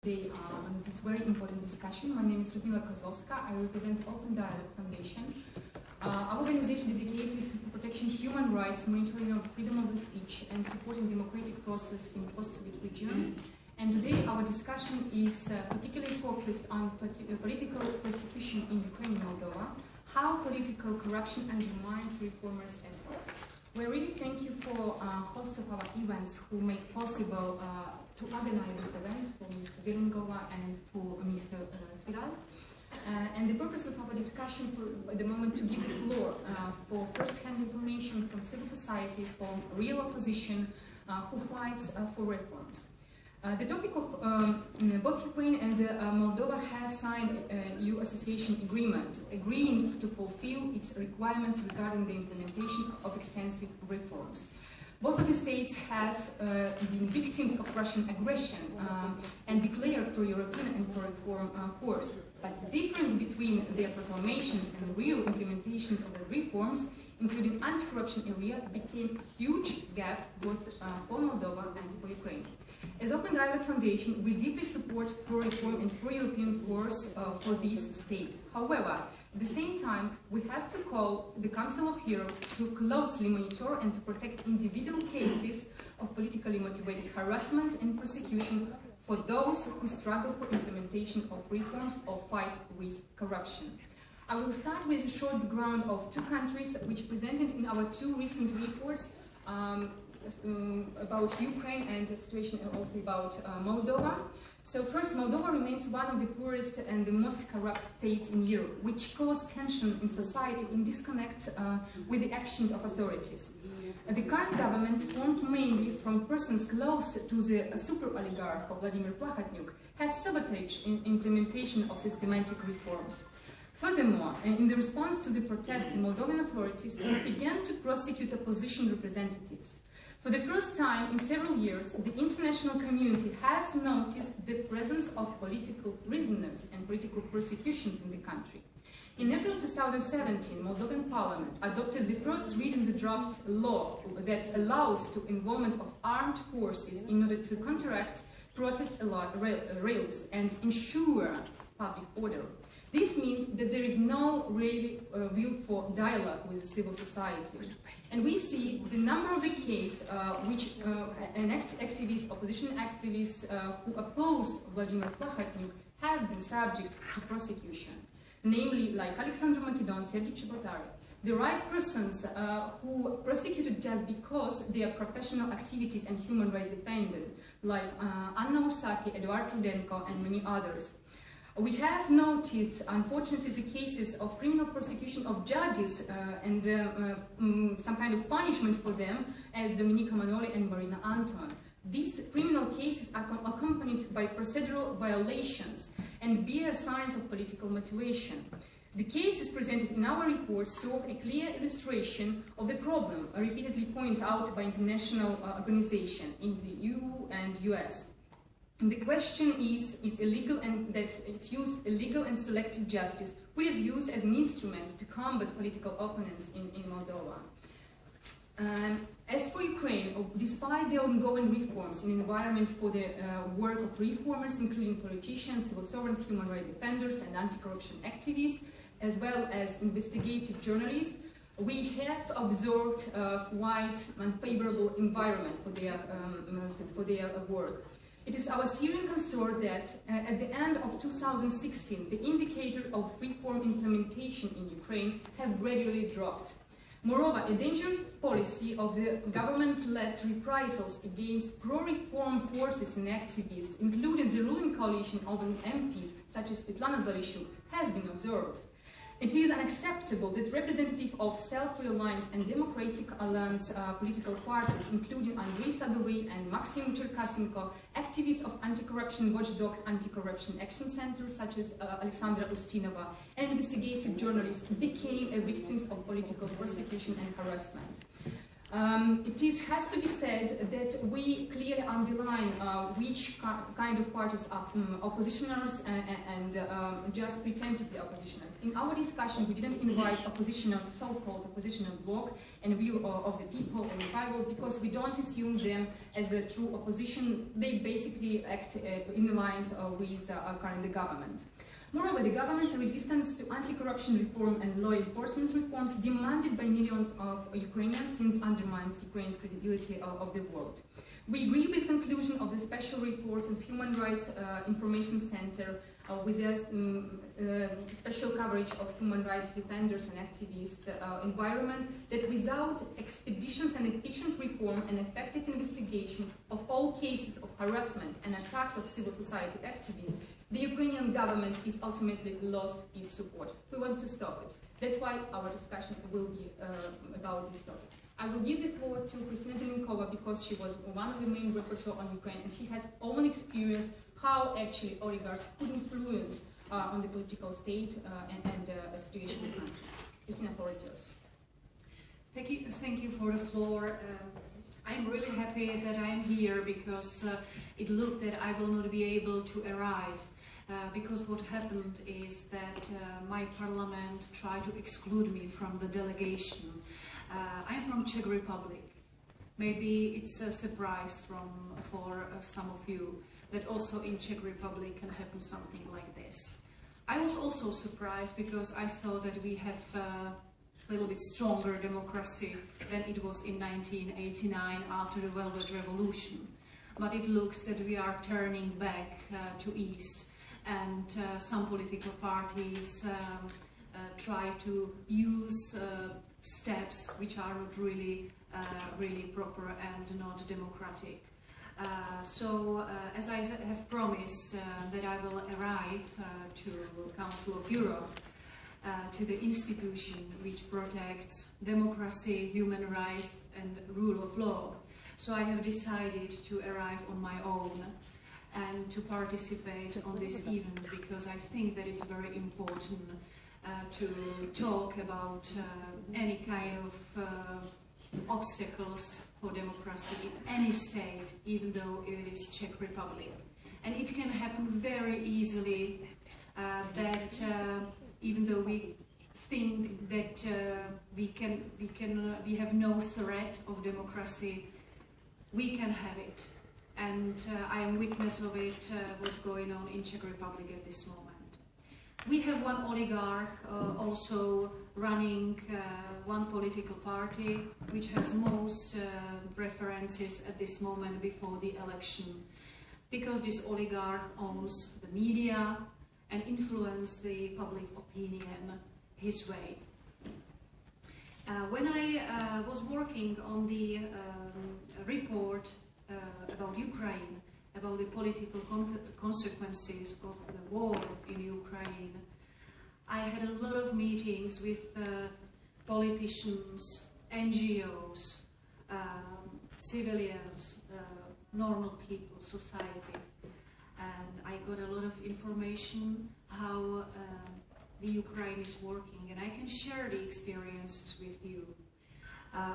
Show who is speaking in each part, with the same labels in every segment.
Speaker 1: Today on this very important discussion. My name is Ludmila Kozlovska. I represent Open Dialogue Foundation. Our organization dedicated to protecting human rights, monitoring of freedom of the speech, and supporting democratic process in post-Soviet region. And today our discussion is particularly focused on political persecution in Ukraine and Moldova, how political corruption undermines reformers' efforts. We really thank you for host of our events who make possible to organize this event, for Ms. Zelengova and for Mr. Tviral. And the purpose of our discussion at the moment to give the floor for first-hand information from civil society, from real opposition who fights for reforms. The topic of both Ukraine and Moldova have signed a EU association agreement, agreeing to fulfill its requirements regarding the implementation of extensive reforms. Both of the states have been victims of Russian aggression and declared pro-European and pro-reform course. But the difference between their proclamations and the real implementations of the reforms, including anti-corruption area, became a huge gap both for Moldova and for Ukraine. As Open Dialogue Foundation, we deeply support pro-reform and pro-European course for these states. However, at the same time, we have to call the Council of Europe to closely monitor and to protect individual cases of politically motivated harassment and persecution for those who struggle for implementation of reforms or fight with corruption. I will start with a short background of two countries which presented in our two recent reports about Ukraine and the situation also about Moldova. So first, Moldova remains one of the poorest and the most corrupt states in Europe, which caused tension in society and disconnect with the actions of authorities. The current government, formed mainly from persons close to the super oligarch of Vladimir Plakhatnyuk, has sabotaged in implementation of systematic reforms. Furthermore, in the response to the protest, the Moldovan authorities began to prosecute opposition representatives. For the first time in several years, the international community has noticed the presence of political prisoners and political persecutions in the country. In April 2017, Moldovan Parliament adopted the first reading the draft law that allows the involvement of armed forces in order to counteract protest rallies and ensure public order. This means that there is no real will for dialogue with the civil society. And we see the number of the cases which activists, opposition activists who opposed Vladimir Plakhatnyuk have been subject to prosecution. Namely, like Alexander Macedon, Sergei Chebotarev, the right persons who prosecuted just because they are professional activities and human rights defenders, like Anna Ursaki, Eduard Rudenko, and many others. We have noted, unfortunately, the cases of criminal prosecution of judges and some kind of punishment for them, as Dominika Manoli and Marina Anton. These criminal cases are accompanied by procedural violations and bear signs of political motivation. The cases presented in our report serve a clear illustration of the problem, repeatedly pointed out by international organizations in the EU and US. The question is illegal, and that it's used illegal and selective justice, which is used as an instrument to combat political opponents in Moldova. As for Ukraine, despite the ongoing reforms in the environment for the work of reformers, including politicians, civil servants, human rights defenders, and anti-corruption activists, as well as investigative journalists, we have observed a quite unfavorable environment for their work. It is our serious concern that at the end of 2016, the indicator of reform implementation in Ukraine have gradually dropped. Moreover, a dangerous policy of the government-led reprisals against pro-reform forces and activists, including the ruling coalition of MPs such as Svetlana Zalishuk, has been observed. It is unacceptable that representatives of Self-Reliance and Democratic Alliance political parties, including Andrei Sadovy and Maxim Cherkasenko, activists of anti-corruption watchdog Anti-Corruption Action Center, such as Alexandra Ustinova, and investigative journalists became victims of political persecution and harassment. Has to be said that we clearly underline which kind of parties are oppositioners and just pretend to be oppositioners. In our discussion, we didn't invite oppositional, so-called oppositional bloc and view of the people and revival because we don't assume them as a true opposition. They basically act in alliance with current government. Moreover, the government's resistance to anti-corruption reform and law enforcement reforms demanded by millions of Ukrainians since undermines Ukraine's credibility of the world. We agree with conclusion of the special report of Human Rights Information Center with the special coverage of human rights defenders and activists environment that without expeditious and efficient reform and effective investigation of all cases of harassment and attack of civil society activists, the Ukrainian government is ultimately lost its support. We want to stop it. That's why our discussion will be about this topic. I will give the floor to Kristina Zelenkova because she was one of the main rapporteurs on Ukraine and she has own experience how actually oligarchs could influence on the political state and the situation in the country. Kristina, the floor is yours.
Speaker 2: Thank you for the floor. I'm really happy that I'm here because it looked that I will not be able to arrive. Because what happened is that my parliament tried to exclude me from the delegation. I'm from Czech Republic. Maybe it's a surprise for some of you that also in Czech Republic can happen something like this. I was also surprised because I thought that we have a little bit stronger democracy than it was in 1989 after the Velvet Revolution. But it looks that we are turning back to east. And some political parties try to use steps which are not really proper and not democratic. As I have promised that I will arrive to Council of Europe, to the institution which protects democracy, human rights and rule of law, so I have decided to arrive on my own and to participate on this event because I think that it's very important to talk about any kind of obstacles for democracy in any state, even though it is Czech Republic. And it can happen very easily that even though we think that we have no threat of democracy, we can have it. And I am witness of it, what's going on in Czech Republic at this moment. We have one oligarch also running one political party which has most preferences at this moment before the election, because this oligarch owns the media and influences the public opinion his way. When I was working on the report about Ukraine, about the political consequences of the war in Ukraine, I had a lot of meetings with politicians, NGOs, civilians, normal people, society, and I got a lot of information how the Ukraine is working, and I can share the experiences with you.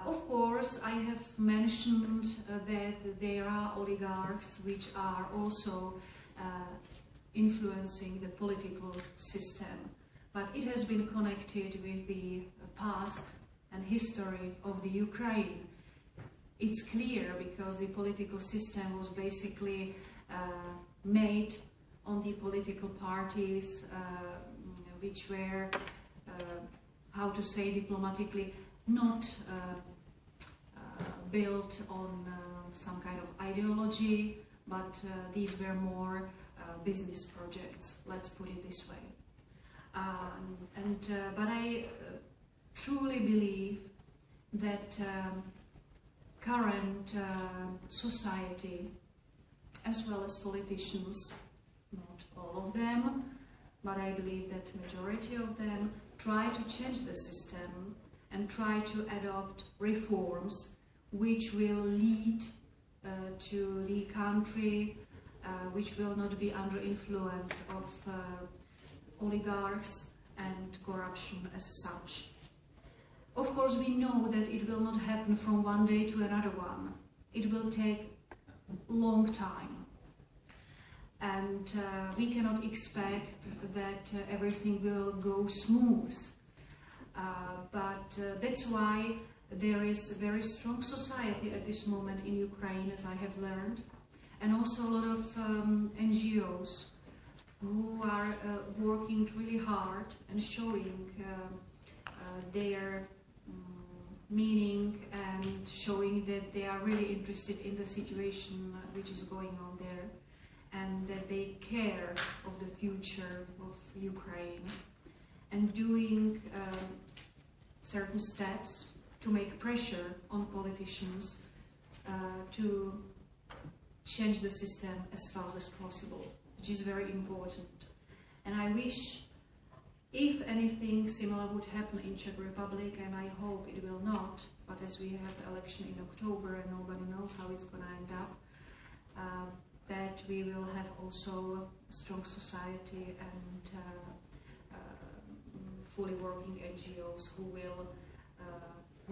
Speaker 2: Of course, I have mentioned that there are oligarchs which are also influencing the political system, but it has been connected with the past and history of the Ukraine. It's clear because the political system was basically made on the political parties which were, how to say diplomatically, not built on some kind of ideology, but these were more business projects, let's put it this way. But I truly believe that current society, as well as politicians, not all of them, but I believe that majority of them try to change the system and try to adopt reforms which will lead to the country which will not be under influence of oligarchs and corruption as such. Of course, we know that it will not happen from one day to another one. It will take a long time. And we cannot expect that everything will go smooth. But that's why there is a very strong society at this moment in Ukraine, as I have learned, and also a lot of NGOs who are working really hard and showing their meaning and showing that they are really interested in the situation which is going on there, and that they care of the future of Ukraine, and doing certain steps to make pressure on politicians to change the system as fast as possible, which is very important. And I wish, if anything similar would happen in Czech Republic, and I hope it will not, but as we have the election in October and nobody knows how it's going to end up, that we will have also a strong society and fully working NGOs who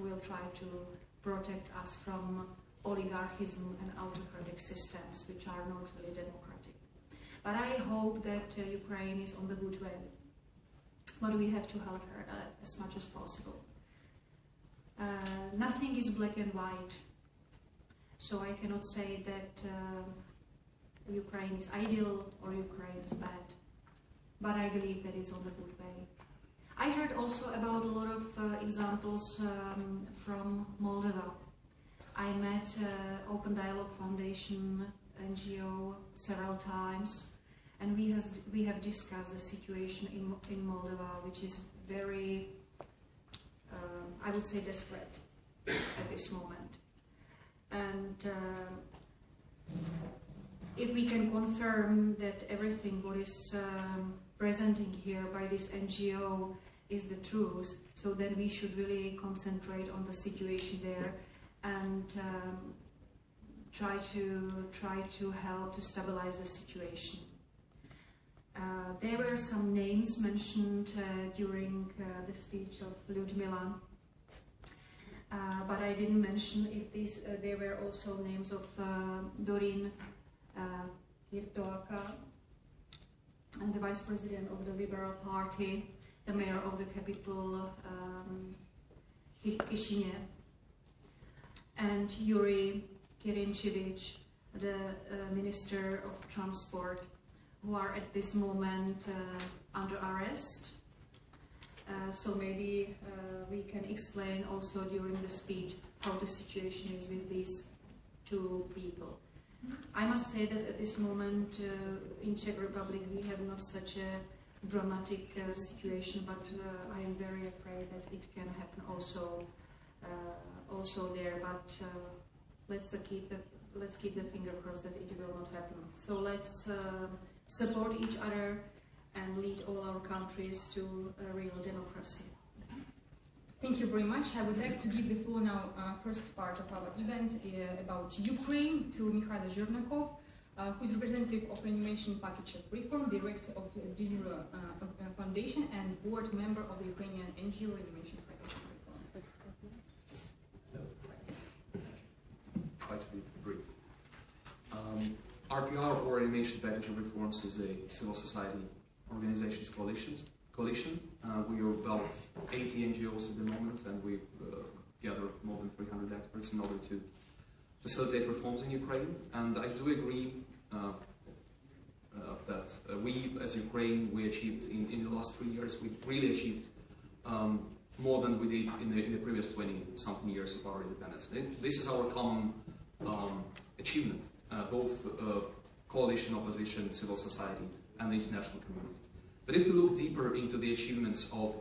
Speaker 2: will try to protect us from oligarchism and autocratic systems which are not really democratic. But I hope that Ukraine is on the good way. But we have to help her as much as possible. Nothing is black and white, so I cannot say that Ukraine is ideal or Ukraine is bad, but I believe that it's on the good way. I heard also about a lot of examples from Moldova. I met Open Dialogue Foundation NGO several times, and we have discussed the situation in Moldova, which is very, I would say, desperate at this moment. And if we can confirm that everything what is presenting here by this NGO is the truth, so then we should really concentrate on the situation there and try to help to stabilize the situation. There were some names mentioned during the speech of Lyudmila, but I didn't mention if these there were also names of Dorin Hirtoaka, and the vice president of the Liberal Party, the mayor of the capital Chisinau, and Yuri Kirinchevich, the Minister of Transport, who are at this moment under arrest. So maybe we can explain also during the speech how the situation is with these two people. I must say that at this moment in Czech Republic we have not such a dramatic situation, but I am very afraid that it can happen also there. But let's keep the finger crossed that it will not happen. So let's support each other and lead all our countries to a real democracy.
Speaker 1: Thank you very much. I would like to give the floor now, first part of our event about Ukraine, to Mikhail Zhernakov, who is representative of Reanimation Package of Reform, director of the Euro Foundation, and board member of the Ukrainian NGO Reanimation Package of Reform.
Speaker 3: Try to be brief. RPR, or Reanimation Package of Reforms, is a civil society organizations coalition. We are about 80 NGOs at the moment, and we gather more than 300 experts in order to facilitate reforms in Ukraine. And I do agree that we, as Ukraine, we achieved in the last 3 years, we really achieved more than we did in the previous 20-something years of our independence. This is our common achievement, both coalition, opposition, civil society, and the international community. But if we look deeper into the achievements of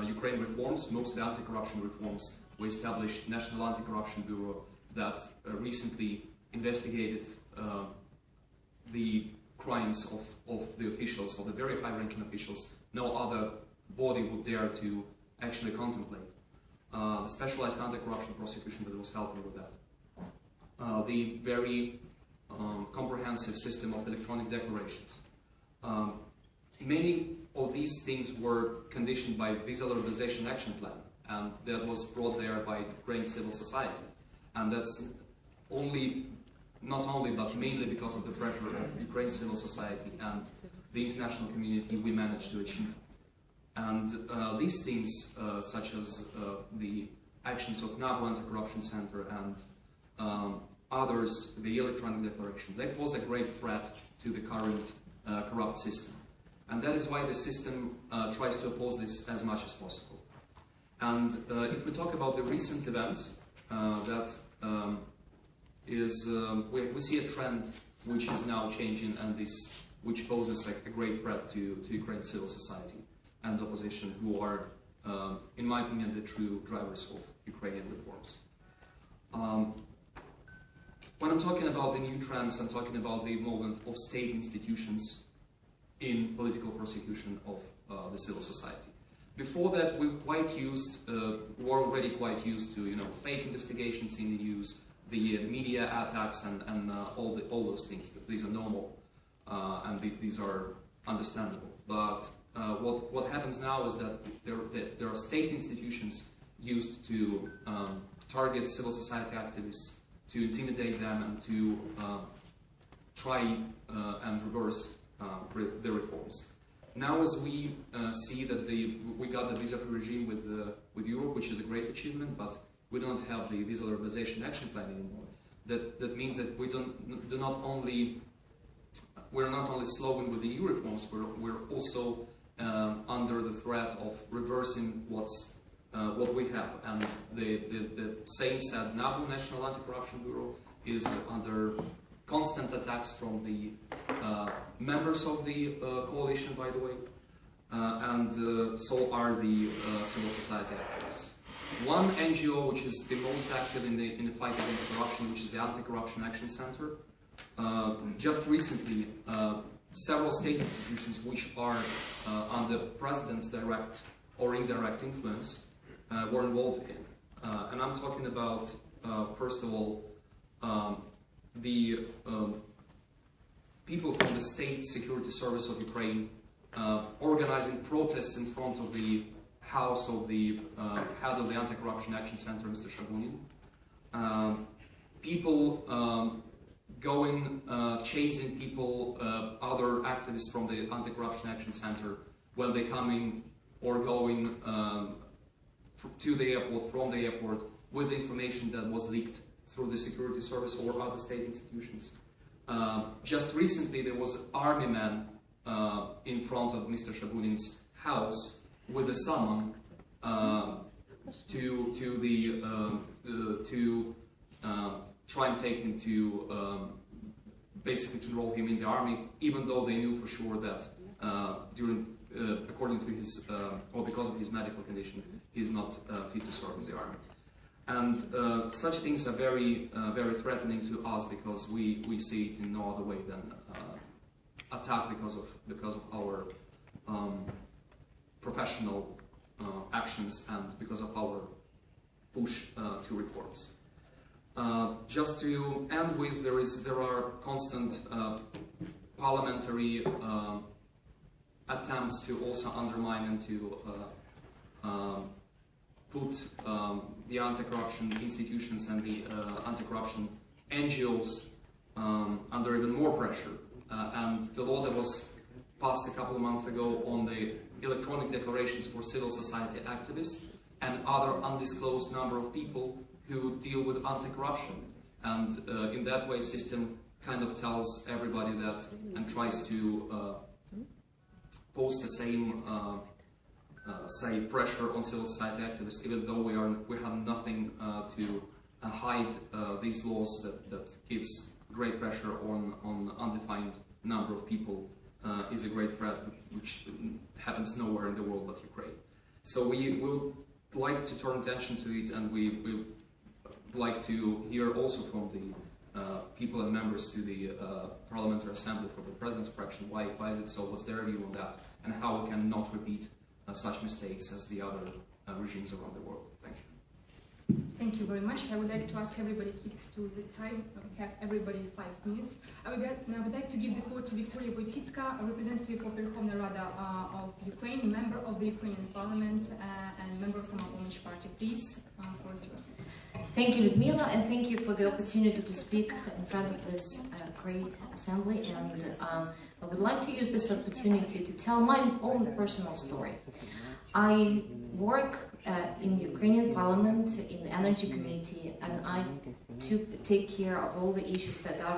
Speaker 3: Ukraine reforms, mostly anti-corruption reforms, we established National Anti-Corruption Bureau that recently investigated the crimes of the officials, of the very high-ranking officials. No other body would dare to actually contemplate. The specialized anti-corruption prosecution that was helping with that. The very comprehensive system of electronic declarations. many of these things were conditioned by Visa Liberalization Action Plan, and that was brought there by Ukraine's civil society. And that's not only, but mainly because of the pressure of Ukraine's civil society and the international community we managed to achieve. And these things, such as the actions of NAVO Anti-Corruption Center and others, the electronic declaration, that was a great threat to the current corrupt system. And that is why the system tries to oppose this as much as possible. And if we talk about the recent events, we see a trend which is now changing, and which poses a great threat to Ukraine's civil society and opposition, who are, in my opinion, the true drivers of Ukrainian reforms. When I'm talking about the new trends, I'm talking about the involvement of state institutions in political persecution of the civil society. Before that, we were already quite used to, fake investigations in the news, the media attacks, and all those things. These are normal, and these are understandable. But what happens now is that there are state institutions used to target civil society activists, to intimidate them, and to try and reverse the reforms. Now, as we see that we got the visa-free regime with Europe, which is a great achievement, but we don't have the Visa Liberalization Action Plan anymore. That means that we're not only slowing with the new reforms, we're also under the threat of reversing what we have. And the same said, NABU, National Anti-Corruption Bureau, is under constant attacks from the members of the coalition, by the way, and so are the civil society activists. One NGO which is the most active in the fight against corruption, which is the Anti-Corruption Action Center, just recently several state institutions which are under president's direct or indirect influence were involved in. And I'm talking about, first of all, the people from the State Security Service of Ukraine organizing protests in front of the house of the head of the Anti-Corruption Action Center, Mr. Shagunin. People going, chasing people, other activists from the Anti-Corruption Action Center when they're coming or going to the airport, from the airport, with information that was leaked through the security service or other state institutions. Just recently there was an army man in front of Mr. Shagunin's house with a summon to try and take him to basically to enroll him in the army, even though they knew for sure that according to his or because of his medical condition, he's not fit to serve in the army. And such things are very threatening to us, because we see it in no other way than attack because of our professional actions and because of our push to reforms. Just to end with, there are constant parliamentary attempts to also undermine and to put the anti-corruption institutions and the anti-corruption NGOs under even more pressure. And the law that was passed a couple of months ago on the electronic declarations for civil society activists and other undisclosed number of people who deal with anti-corruption. And in that way, system kind of tells everybody that and tries to pose the same say pressure on civil society activists, even though we have nothing to hide these laws that gives great pressure on undefined number of people is a great threat which happens nowhere in the world but Ukraine. So we would like to turn attention to it, and we would like to hear also from the people and members to the Parliamentary Assembly for the President's fraction, why is it so, what's their view on that, and how we can not repeat such mistakes as the other regimes around the world. Thank you.
Speaker 1: Thank you very much. I would like to ask everybody keeps to the time. We have everybody 5 minutes. I would like to give the floor to Victoria Wojcicka, a representative of Verkhovna Rada of Ukraine, member of the Ukrainian Parliament, and member of Samopomich Party. Please, floor is yours.
Speaker 4: Thank you, Ludmila, and thank you for the opportunity to speak in front of this great assembly. And I would like to use this opportunity to tell my own personal story. I work in the Ukrainian Parliament in the Energy Committee, and I take care of all the issues that are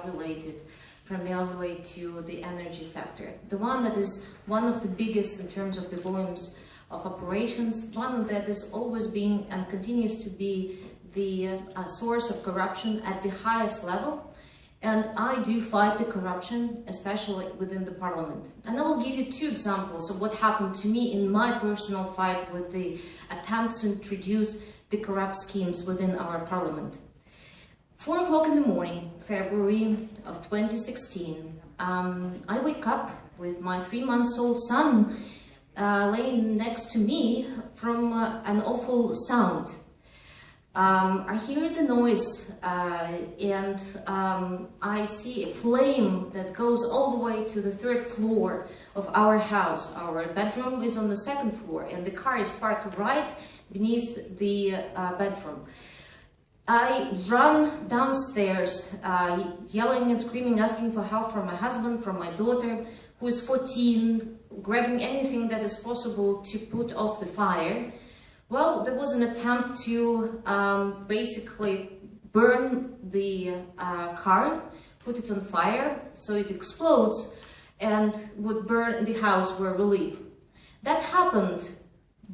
Speaker 4: primarily related to the energy sector. The one that is one of the biggest in terms of the volumes of operations, one that is always being and continues to be the source of corruption at the highest level. And I do fight the corruption, especially within the parliament. And I will give you 2 examples of what happened to me in my personal fight with the attempt to introduce the corrupt schemes within our parliament. 4 o'clock in the morning, February of 2016, I wake up with my 3-month-old son laying next to me from an awful sound. I hear the noise and I see a flame that goes all the way to the 3rd floor of our house. Our bedroom is on the 2nd floor and the car is parked right beneath the bedroom. I run downstairs yelling and screaming, asking for help from my husband, from my daughter who is 14, grabbing anything that is possible to put off the fire. Well, there was an attempt to basically burn the car, put it on fire so it explodes and would burn the house where we live. That happened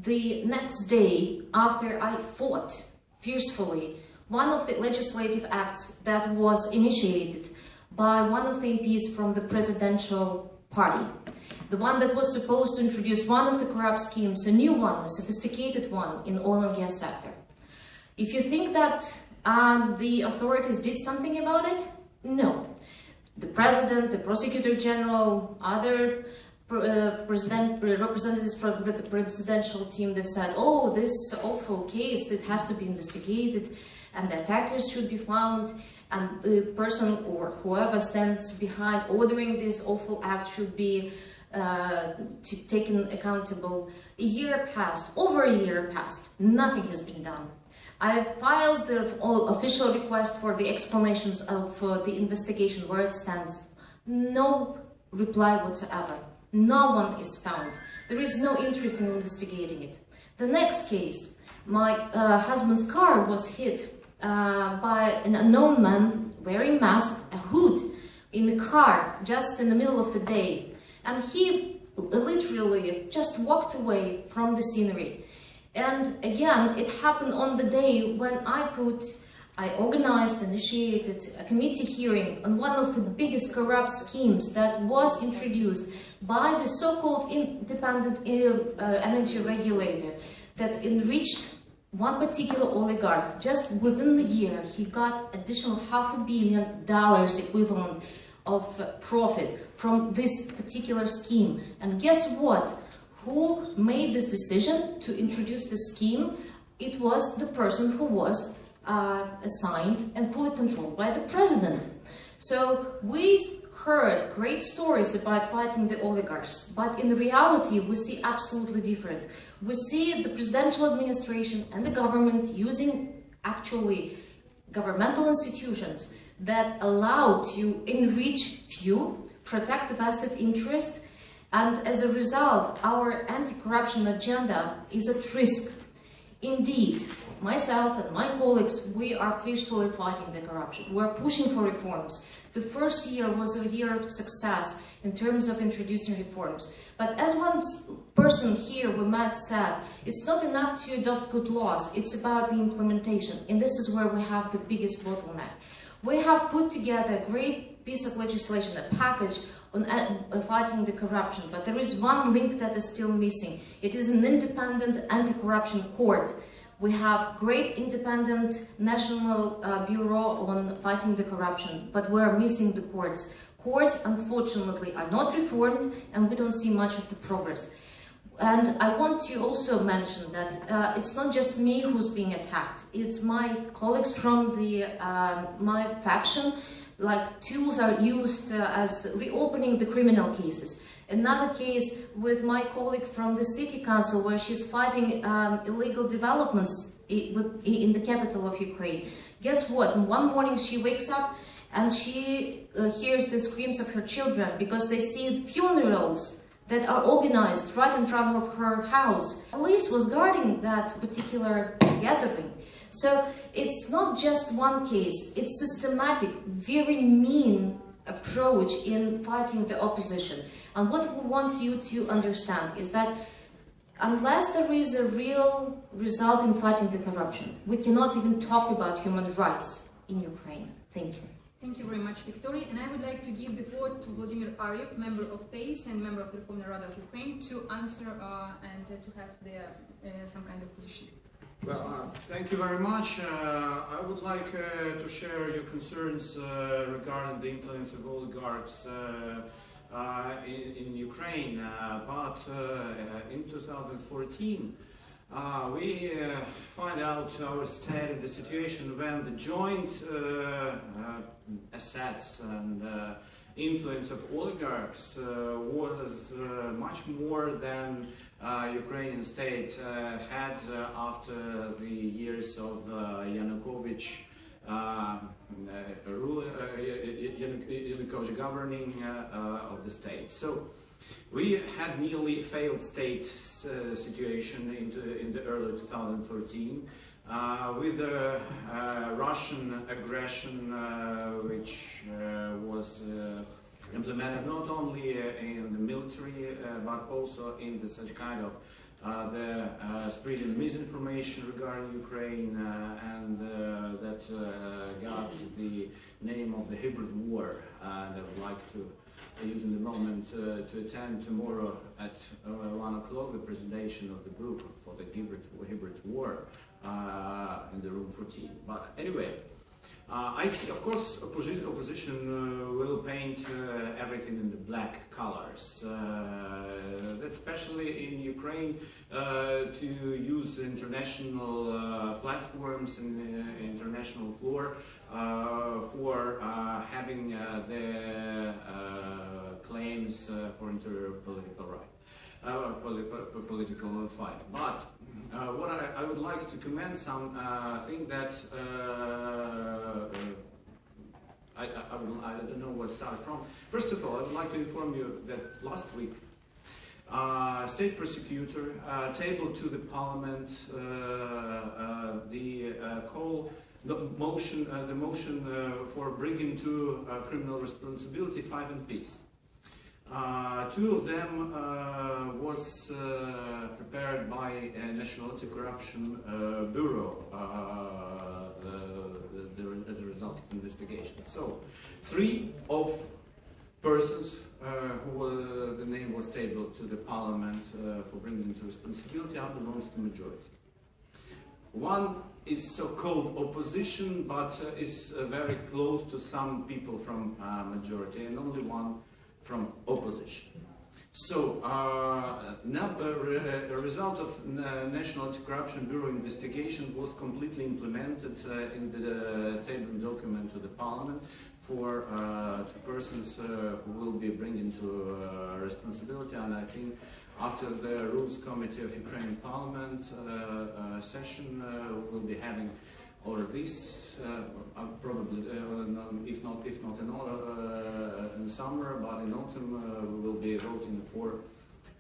Speaker 4: the next day after I fought fiercely one of the legislative acts that was initiated by one of the MPs from the presidential party. The one that was supposed to introduce one of the corrupt schemes, a new one, a sophisticated one in oil and gas sector. If you think that the authorities did something about it, no. The president, the prosecutor general, other representatives from the presidential team, they said, oh, this awful case that has to be investigated and the attackers should be found and the person or whoever stands behind ordering this awful act should be taken accountable. A year passed, over a year passed, nothing has been done. I have filed the official request for the explanations of the investigation, where it stands. No reply whatsoever. No one is found. There is no interest in investigating it. The next case, my husband's car was hit by an unknown man wearing mask, a hood, in the car just in the middle of the day. And he literally just walked away from the scenery. And again, it happened on the day when I organized, initiated a committee hearing on one of the biggest corrupt schemes that was introduced by the so-called independent energy regulator that enriched one particular oligarch. Just within the year, he got additional $500 million equivalent of profit from this particular scheme. And guess what? Who made this decision to introduce this scheme? It was the person who was assigned and fully controlled by the president. So we heard great stories about fighting the oligarchs, but in reality we see absolutely different. We see the presidential administration and the government using actually governmental institutions that allow to enrich few, protect the vested interest, and as a result our anti-corruption agenda is at risk. Indeed, myself and my colleagues, we are fiercely fighting the corruption. We are pushing for reforms. The first year was a year of success in terms of introducing reforms. But as one person here we met said, it's not enough to adopt good laws, it's about the implementation. And this is where we have the biggest bottleneck. We have put together a great piece of legislation, a package on fighting the corruption, but there is one link that is still missing. It is an independent anti-corruption court. We have great independent national bureau on fighting the corruption, but we are missing the courts. Courts, unfortunately, are not reformed and we don't see much of the progress. And I want to also mention that it's not just me who's being attacked. It's my colleagues from my faction. Like, tools are used as reopening the criminal cases. Another case with my colleague from the city council, where she's fighting illegal developments in the capital of Ukraine. Guess what? One morning she wakes up and she hears the screams of her children because they see funerals that are organized right in front of her house. Police was guarding that particular gathering. So it's not just one case, it's systematic, very mean approach in fighting the opposition. And what we want you to understand is that unless there is a real result in fighting the corruption, we cannot even talk about human rights in Ukraine. Thank you.
Speaker 1: Thank you very much, Victoria. And I would like to give the floor to Vladimir Aryev, member of PACE and member of the Verkhovna Rada of Ukraine, to answer and to have some kind of position.
Speaker 5: Well, thank you very much. I would like to share your concerns regarding the influence of oligarchs in Ukraine. But in 2014, we find out our state of the situation when the joint assets and influence of oligarchs was much more than Ukrainian state had after the years of Yanukovych governing of the state. So we had nearly failed state situation in the early 2014 with the Russian aggression, which was implemented not only in the military but also in such kind of the spreading misinformation regarding Ukraine and that got the name of the hybrid war. And I would like to using the moment to attend tomorrow at 1 o'clock the presentation of the book for the hybrid war in the room 14. But anyway, I see, of course, opposition will paint everything in the black colors, especially in Ukraine, to use international platforms and international floor for having their claims for interpolitical right, political fight. But what I would like to comment something that I don't know where to start from. First of all, I would like to inform you that last week state prosecutor tabled to the parliament the motion for bringing to criminal responsibility 5 MPs. 2 of them was prepared by National Anti-Corruption Bureau as a result of investigation. So 3 of persons who the name was tabled to the parliament for bringing to responsibility belongs to majority. 1 is so-called opposition, but is very close to some people from majority, and only 1 from opposition. So, a result of National Anti-Corruption Bureau investigation was completely implemented in the table document to the parliament for 2 persons who will be bringing to responsibility. And I think after the Rules Committee of Ukrainian Parliament session, we'll be having or this probably, if not in summer, but in autumn, we will be voting for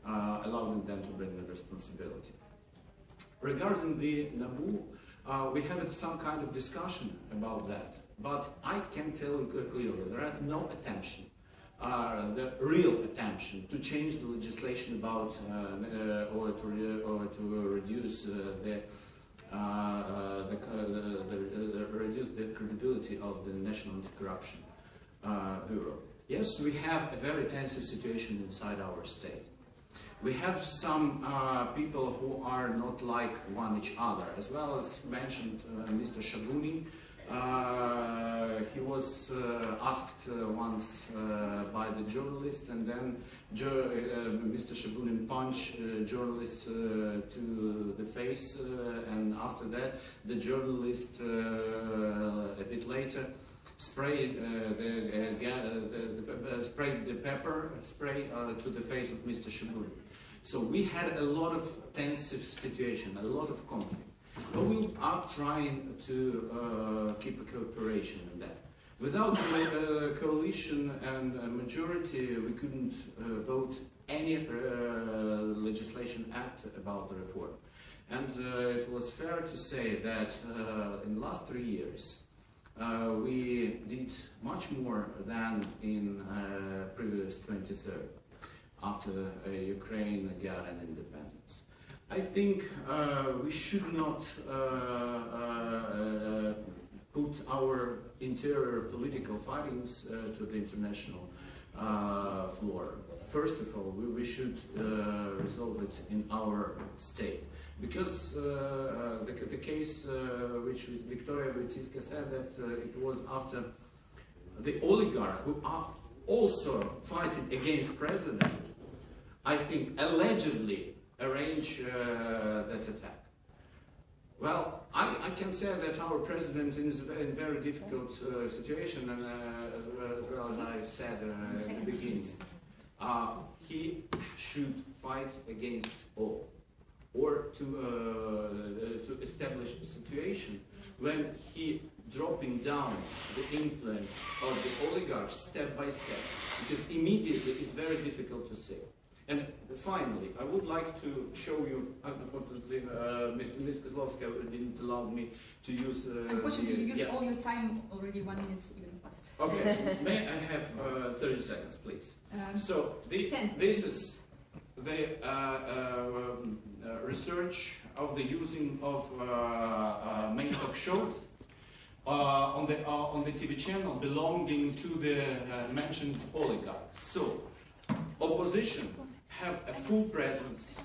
Speaker 5: allowing them to bring the responsibility. Regarding the NABU, we had some kind of discussion about that, but I can tell you clearly there are no attention, the real attention to change the legislation about or to reduce reduce the credibility of the National Anti-Corruption Bureau. Yes, we have a very tensive situation inside our state. We have some people who are not like each other, as well as mentioned Mr. Shagunin, He was asked once by the journalist, and then Mr. Shabunin punched journalist to the face, and after that the journalist a bit later sprayed the pepper spray to the face of Mr. Shabunin. So we had a lot of tensive situation, a lot of conflict. But we are trying to keep a cooperation in that. Without a coalition and a majority, we couldn't vote any legislation act about the reform. And it was fair to say that in the last 3 years, we did much more than in previous 23rd, after Ukraine got an independence. I think we should not put our interior political fightings to the international floor. First of all, we should resolve it in our state. Because the case which Victoria Wojcicka said that it was after the oligarch who are also fighting against president, I think allegedly arranged that attack. Well, I can say that our president is in a very difficult situation, and as well as I said at the beginning, he should fight against all, or to establish a situation when he dropping down the influence of the oligarchs step by step, because immediately it's very difficult to say. And finally, I would like to show you, unfortunately, Mr. Kozlovsky didn't allow me to use...
Speaker 1: Unfortunately, you used all your time already, 1 minute even past.
Speaker 5: Okay, may I have 30 seconds, please? So, this is the research of the using of main talk shows on the TV channel belonging to the mentioned oligarchs. So, opposition have a full presence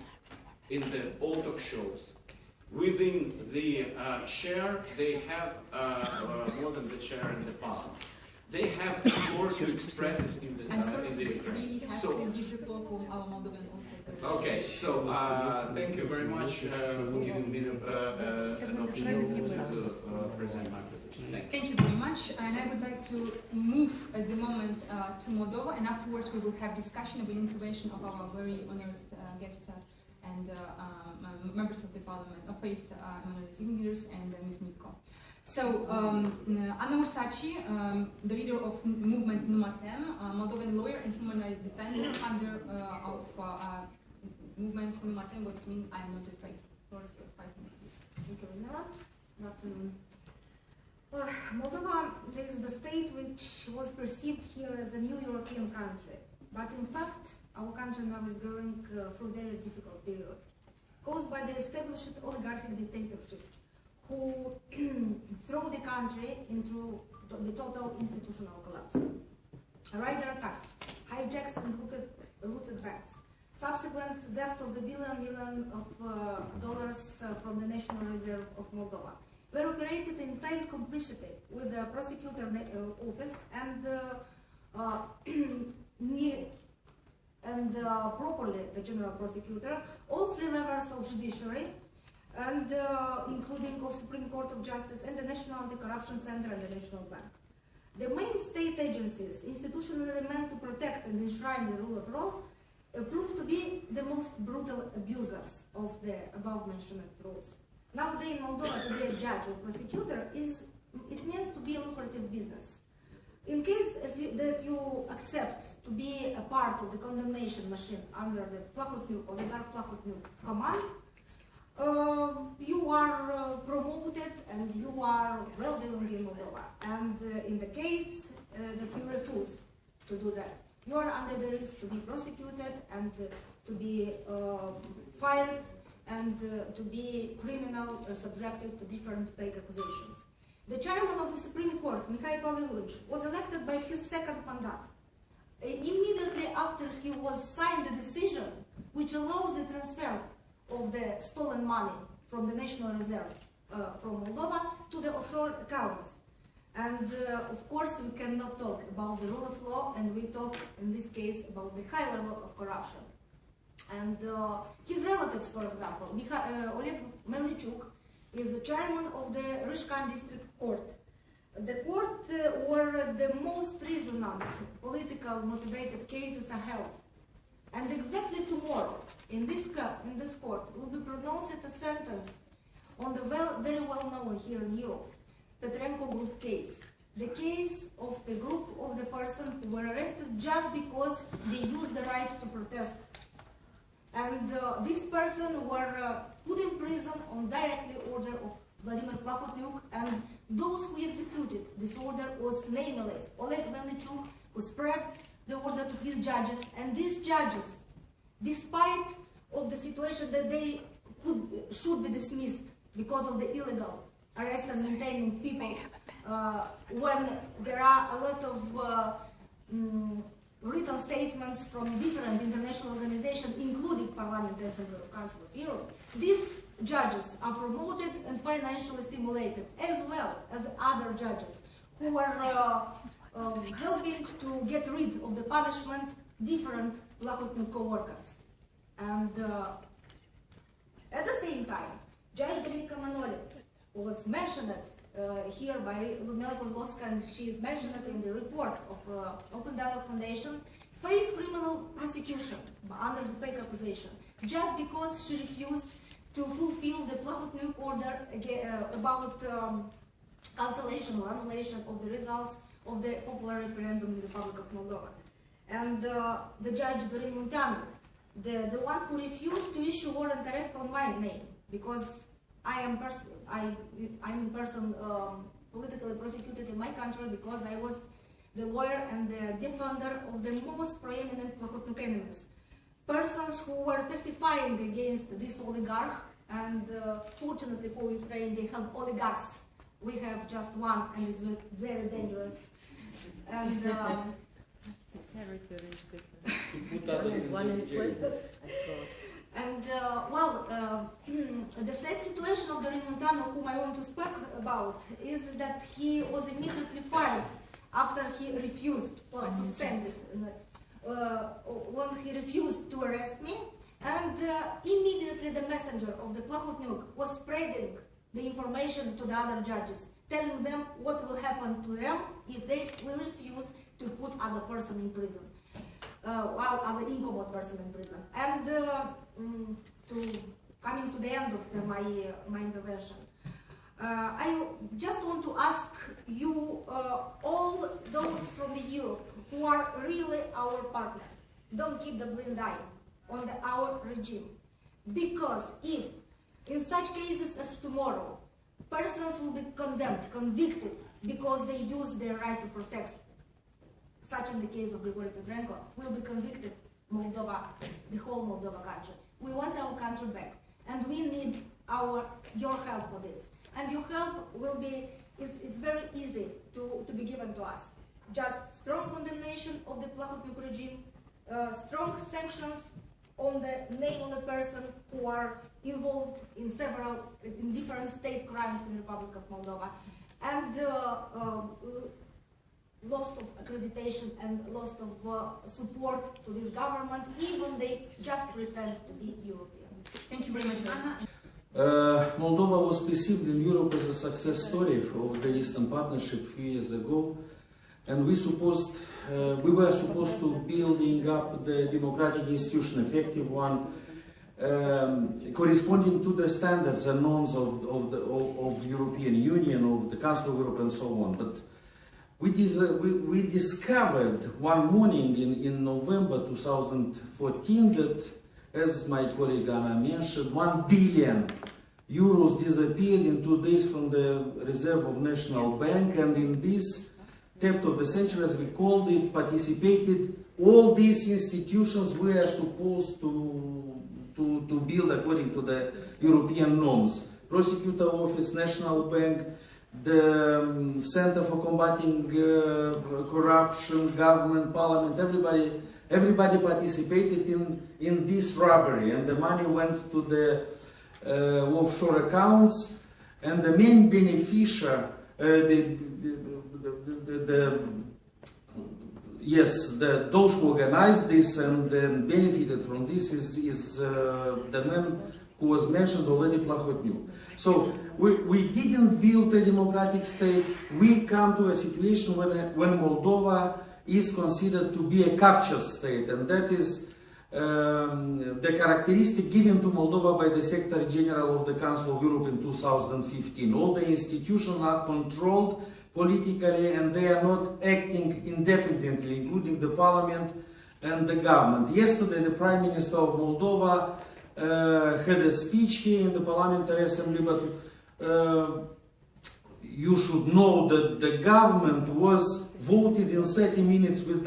Speaker 5: in the all talk shows. Within the share, they have more than the share in the parliament. They have more to express it in the Ukraine.
Speaker 1: So, give the floor for our Moldovan also.
Speaker 5: Okay, so thank you very much for giving me an opportunity to present my position.
Speaker 1: Thank you very much, and I would like to move at the moment to Moldova, and afterwards we will have discussion of the intervention of our very honored guests and members of the parliament, of PACE, Emanuel Zingers and Ms. Mitko. So, Anna Ursaci, the leader of movement Numatem, Moldovan lawyer and human rights defender, founder of movement Numatem, which means I'm not afraid. For us, you're fighting this.
Speaker 6: Thank you, Vanilla. Good afternoon. Well, Moldova is the state which was perceived here as a new European country. But in fact, our country now is going through a very difficult period, caused by the established oligarchic dictatorship, who throw the country into the total institutional collapse. Rider attacks, hijacks and looted banks, subsequent theft of the billion of dollars from the National Reserve of Moldova were operated in tight complicity with the prosecutor office and properly the general prosecutor, all three levels of judiciary, and including of Supreme Court of Justice and the National Anti-Corruption Center and the National Bank. The main state agencies, institutionally meant to protect and enshrine the rule of law, proved to be the most brutal abusers of the above-mentioned rules. Nowadays in Moldova, to be a judge or prosecutor, it means to be a lucrative business. In case that you accept to be a part of the condemnation machine under the oligarch Plahotniuc command, you are promoted and you are well doing in Moldova. And in the case that you refuse to do that, you are under the risk to be prosecuted and to be fired and to be subjected to different fake accusations. The chairman of the Supreme Court, Mihai Pavliluci, was elected by his second mandate. Immediately after he was signed the decision which allows the transfer of the stolen money from the National Reserve from Moldova to the offshore accounts. And of course, we cannot talk about the rule of law, and we talk in this case about the high level of corruption. And his relatives, for example, Oleg Melnichuk is the chairman of the Rishkan District Court. The court where the most resonant political motivated cases are held. And exactly tomorrow, in this court, will be pronounced a sentence on the very well known here in Europe, Petrenko group case. The case of the group of the persons who were arrested just because they used the right to protest. And this person were put in prison on directly order of Vladimir Plahotniuk, and those who executed this order was nameless. Oleg Melnichuk, who spread the order to his judges, and these judges, despite of the situation that they should be dismissed because of the illegal arrest and maintaining people, when there are a lot of written statements from different international organizations, including Parliamentary Assembly of Council of Europe, these judges are promoted and financially stimulated, as well as other judges who are helping to get rid of the punishment different Plahotniuk co-workers. And at the same time, Judge Dominika Manoli was mentioned here by Ludmila Kozlovska, and she is mentioned in the report of Open Dialogue Foundation, faced criminal prosecution under the fake accusation just because she refused to fulfill the Plahotniuk order about cancellation or annulation of the results of the popular referendum in the Republic of Moldova. And the judge Dorin Munteanu, the one who refused to issue warrant arrest on my name, because I'm in person politically prosecuted in my country because I was the lawyer and the defender of the most preeminent Plahotniuk enemies. Persons who were testifying against this oligarch, and fortunately for Ukraine they have oligarchs. We have just one, and it's very dangerous. And
Speaker 7: territory is different. One in
Speaker 6: and the sad situation of Dorin Munteanu, whom I want to speak about, is that he was immediately fired after he refused, or suspended, when he refused to arrest me, and immediately the messenger of the Plahotniuk was spreading the information to the other judges, telling them what will happen to them if they will refuse to put other person in prison. While other incommode person in prison. And coming to the end of my intervention, I just want to ask you, all those from the Europe who are really our partners, don't keep the blind eye on our regime, because if in such cases as tomorrow, persons will be condemned, convicted, because they use their right to protest, such in the case of Grigory Petrenko, will be convicted Moldova, the whole Moldova country. We want our country back, and we need your help for this. And your help will be, it's very easy to be given to us. Just strong condemnation of the Plahotniuk regime, strong sanctions on the name of the person who are involved in different state crimes in the Republic of Moldova, and loss of accreditation and loss of support to this government, even they just pretend to be European. Thank you very much, Anna.
Speaker 8: Moldova was perceived in Europe as a success story of the Eastern Partnership a few years ago, and we were supposed to building up the democratic institution, effective one, corresponding to the standards and norms of European Union, of the Council of Europe, and so on. But we discovered one morning in November 2014 that, as my colleague Anna mentioned, 1 billion euros disappeared in 2 days from the reserve of National Bank, and in this theft of the century, as we called it, participated all these institutions we are supposed to build according to the European norms. Prosecutor Office, National Bank, the Center for Combating Corruption, Government, Parliament, everybody participated in this robbery, and the money went to the offshore accounts, and the main beneficiary, those who organized this and benefited from this is the man who was mentioned already, Plahotniuk. So we didn't build a democratic state. We come to a situation when Moldova is considered to be a captured state, and that is the characteristic given to Moldova by the Secretary General of the Council of Europe in 2015. All the institutions are controlled politically and they are not acting independently, including the parliament and the government. Yesterday, the Prime Minister of Moldova had a speech here in the Parliamentary Assembly, but you should know that the government was voted in 30 minutes with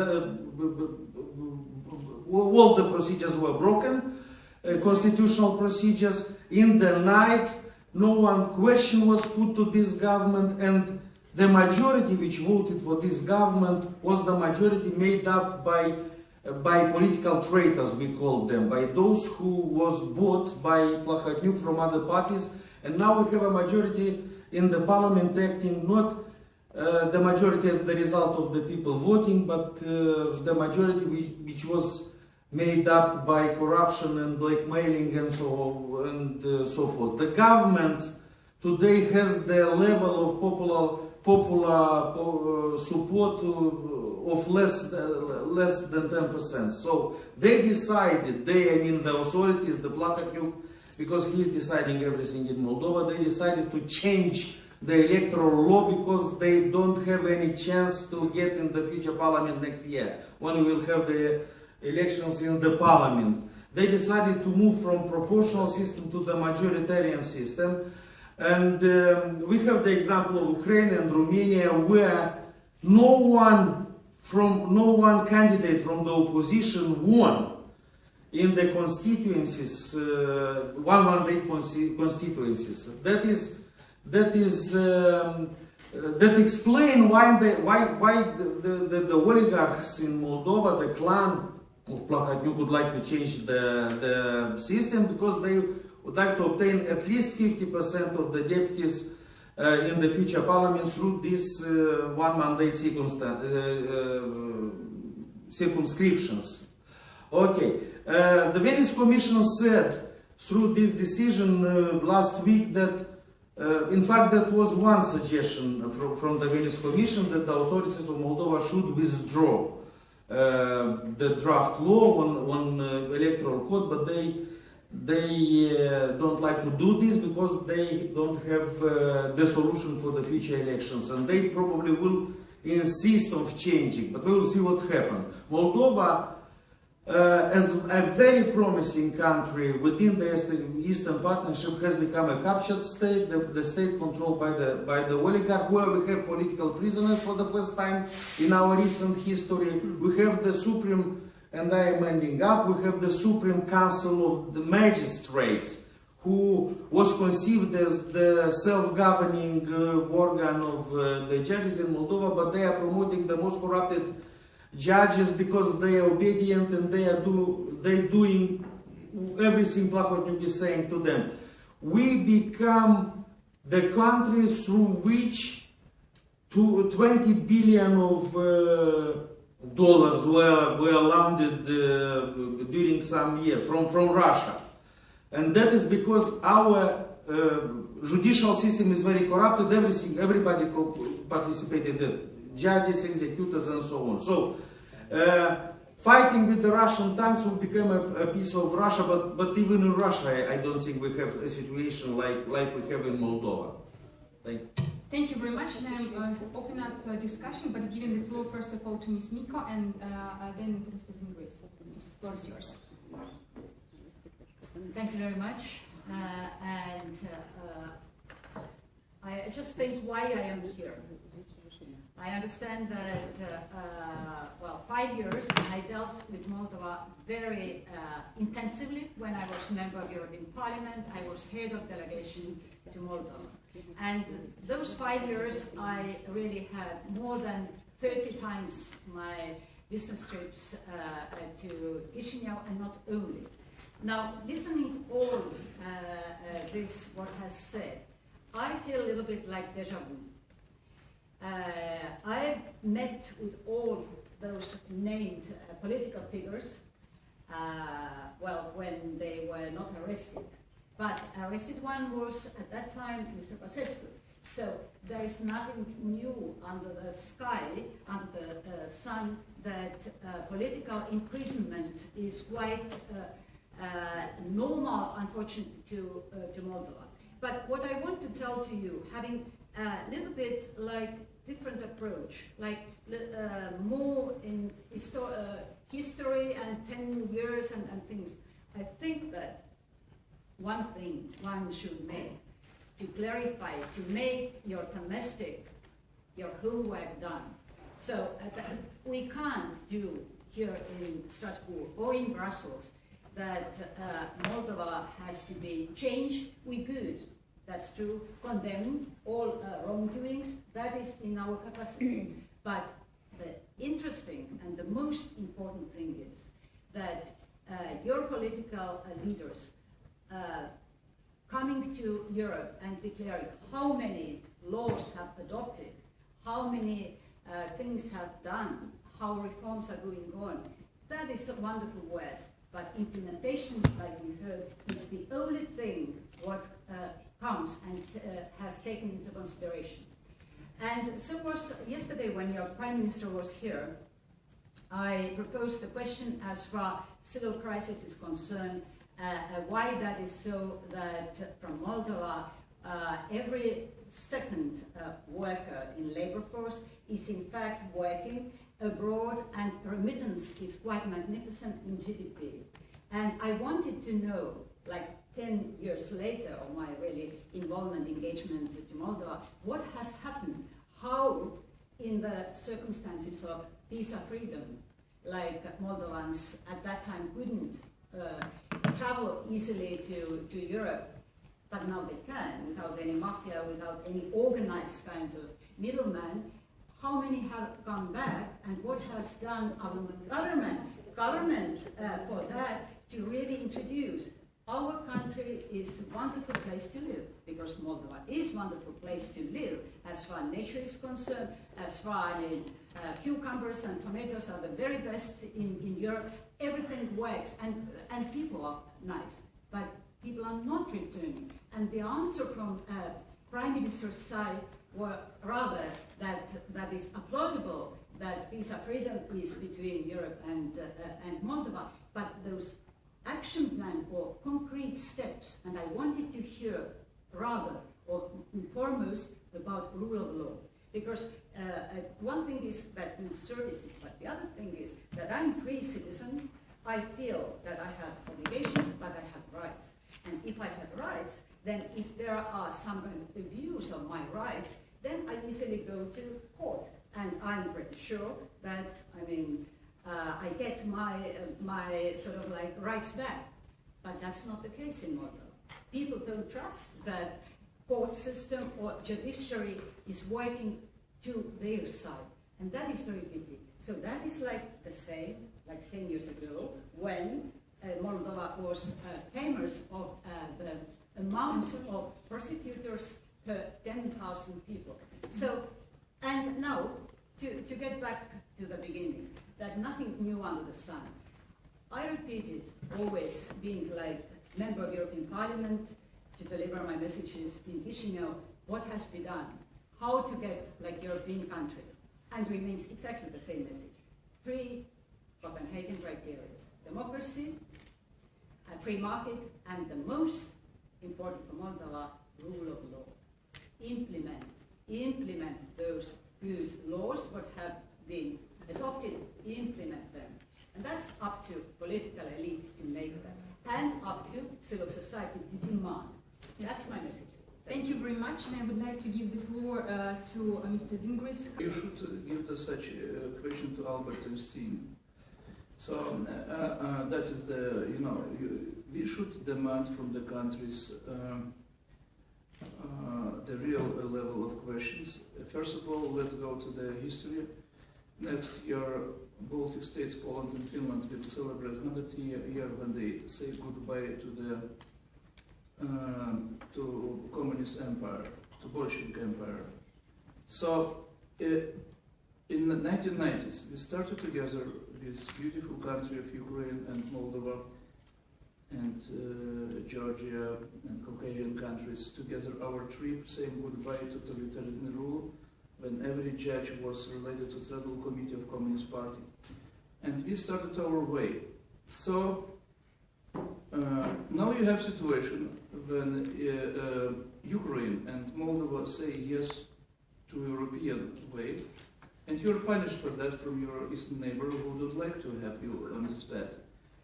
Speaker 8: all the procedures were broken, constitutional procedures. In the night, no one question was put to this government, and the majority which voted for this government was the majority made up by political traitors, we call them, by those who was bought by Plahotniuk from other parties. And now we have a majority in the parliament acting not the majority as the result of the people voting, but the majority which was made up by corruption and blackmailing and so forth. The government today has the level of popular support of less than 10%. So they decided, I mean the authorities, the Plahotniuk, because he is deciding everything in Moldova, they decided to change the electoral law because they don't have any chance to get in the future parliament next year, when we will have the elections in the parliament. They decided to move from proportional system to the majoritarian system. And we have the example of Ukraine and Romania, where no one candidate from the opposition won in the constituencies, one-mandate constituencies. That explain why the oligarchs in Moldova, the clan of Plahotniuk, would like to change the system, because they would like to obtain at least 50% of the deputies in the future parliament through this one-mandate circumscriptions. Okay, the Venice Commission said through this decision last week that in fact, that was one suggestion from the Venice Commission, that the authorities of Moldova should withdraw the draft law on electoral code, but they don't like to do this because they don't have the solution for the future elections, and they probably will insist on changing, but we will see what happens. Moldova, as a very promising country within the Eastern Partnership, has become a captured state, the state controlled by the oligarch, where we have political prisoners for the first time in our recent history. We have the Supreme, and I am ending up, we have the Supreme Council of the Magistrates, who was conceived as the self-governing organ of the judges in Moldova, but they are promoting the most corrupted judges because they are obedient and they doing everything Plahotniuk is saying to them. We become the country through which 20 billion of dollars were landed during some years from Russia, and that is because our judicial system is very corrupted. Everybody participated. Judges, executors, and so on. So, fighting with the Russian tanks will become a piece of Russia, but even in Russia, I don't think we have a situation like we have in Moldova. Thank you.
Speaker 1: Thank you very much. Now I'm opening up discussion, but giving the floor first of all to Ms. Miko and then to Mr. Zingris. Ms. floor is yours.
Speaker 9: Thank you very much. I just think why I am here. I understand that, well, 5 years I dealt with Moldova very intensively when I was member of European Parliament. I was head of delegation to Moldova. And those 5 years I really had more than 30 times my business trips to Chisinau, and not only. Now, listening all this, what has said, I feel a little bit like deja vu. I met with all those named political figures, well, when they were not arrested. But arrested one was, at that time, Mr. Pasescu. So there is nothing new under the sky, under the sun, that political imprisonment is quite normal, unfortunately, to Moldova. But what I want to tell to you, having a little bit like different approach, like more in history and 10 years and things, I think that one thing one should make, to clarify, to make your domestic, your homework done. So we can't do here in Strasbourg or in Brussels that Moldova has to be changed. We could, that's true, condemn all wrongdoings. That is in our capacity. But the interesting and the most important thing is that your political leaders coming to Europe and declaring how many laws have adopted, how many things have done, how reforms are going on. That is a wonderful word, but implementation, like we heard, is the only thing what comes and has taken into consideration. And so was yesterday when your Prime Minister was here, I proposed a question as far civil crisis is concerned, why that is so that from Moldova every second worker in labor force is in fact working abroad, and remittance is quite magnificent in GDP. And I wanted to know, like 10 years later of my really involvement, engagement to Moldova, what has happened, how in the circumstances of visa freedom, like Moldovans at that time couldn't travel easily to Europe, but now they can, without any mafia, without any organized kind of middleman. How many have gone back, and what has done our government for that to really introduce? Our country is a wonderful place to live, because Moldova is a wonderful place to live as far as nature is concerned, as far as cucumbers and tomatoes are the very best in Europe. Everything works, and people are nice, but people are not returning. And the answer from Prime Minister's side were rather that is applaudable, that visa freedom is between Europe and Moldova, but those action plan or concrete steps, and I wanted to hear rather or foremost about rule of law. Because one thing is that no services, but the other thing is that I'm a free citizen. I feel that I have obligations, but I have rights. And if I have rights, then if there are some abuse of my rights, then I easily go to court. And I'm pretty sure that, I mean, I get my sort of like rights back. But that's not the case in Moldova. People don't trust that court system or judiciary is working to their side. And that is very pity. So that is like the same, like 10 years ago, when Moldova was famous of the amount of persecutors per 10,000 people. So, and now, to get back to the beginning, that nothing new under the sun. I repeated, always being like member of European Parliament, to deliver my messages in Chisinau, what has been done, how to get like European country, and remains exactly the same message. 3 Copenhagen criteria: democracy, a free market, and the most important for Moldova, rule of law. Implement those good laws what have been adopted, implement them. And that's up to political elite to make them, and up to civil society to demand. That's my message.
Speaker 1: Thank you very much, and I would like to give the floor to Mr. Dingris.
Speaker 7: You should give such a question to Albert Einstein. So that is the, we should demand from the countries the real level of questions. First of all, let's go to the history. Next year, Baltic states, Poland and Finland will celebrate 100th year when they say goodbye to the to communist empire, to Bolshevik empire. So In the 1990s, we started together this beautiful country of Ukraine and Moldova and Georgia and Caucasian countries together our trip saying goodbye to totalitarian rule when every judge was related to Central Committee of Communist Party. And we started our way. So now you have situation when Ukraine and Moldova say yes to European way, and you're punished for that from your eastern neighbor who would like to have you on this path.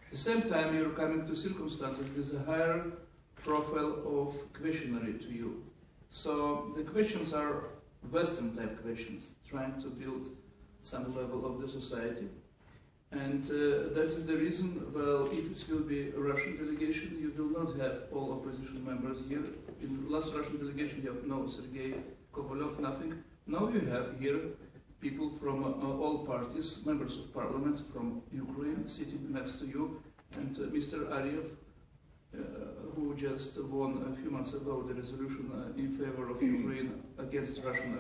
Speaker 7: At the same time, you're coming to circumstances with a higher profile of questionary to you. So the questions are Western type questions, trying to build some level of the society. And that is the reason, well, if it will be a Russian delegation, you will not have all opposition members here. In the last Russian delegation, you have no Sergei Kovalyov, nothing. Now you have here people from all parties, members of parliament from Ukraine sitting next to you, and Mr. Ariev, who just won a few months ago the resolution in favor of Ukraine against Russian